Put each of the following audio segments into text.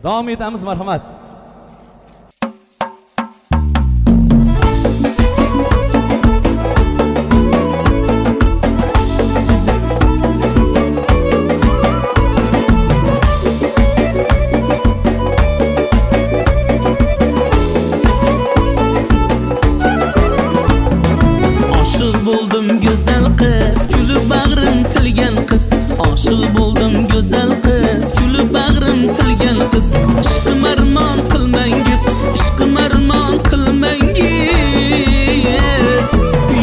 Davom etamiz, marhamat. Aşık buldum güzel kız, külüp bağrım tilgen kız. Aşık buldum güzel kız, külüp bağrım tilgen kız. Işkım arman kılmengiz, ışkım arman kılmengiz.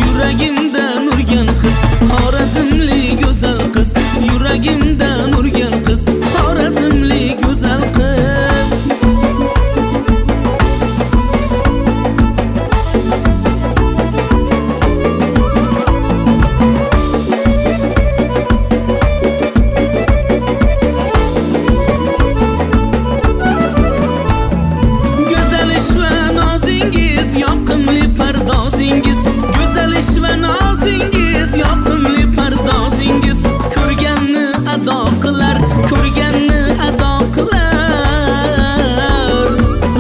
Yüreğimden urgen kız, Xorazmli güzel kız. Yüreğimden urgen kız, Xorazmli güzel kız. Yoqimli pardozingiz, go'zal ish va nozingiz, yoqimli pardozingiz ko'rganni ado qilar, ko'rganni ado qilar.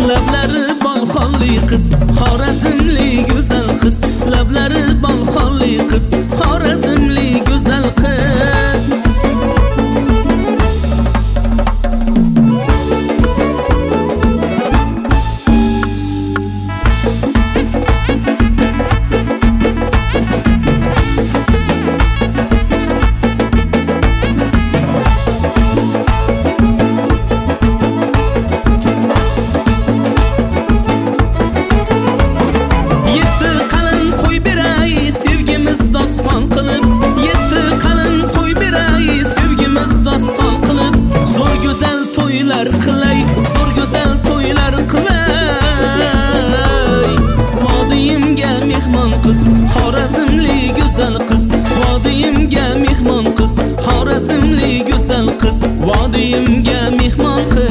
Lablari bolxonli qiz, Xorazmli go'zal qiz. Lablari bolxonli qiz, Xorazmli go'zal qiz. Doston qilib, yetti qalin qo'y beray, sevgimiz doston qilib, zo'r go'zal to'ylar qilay, zo'r go'zal to'ylar qilay. Vodiyimga mehmon qiz, Xorazmli go'zal qiz. Vodiyimga mehmon qiz, Xorazmli go'zal qiz. Vodiyimga mehmon qiz.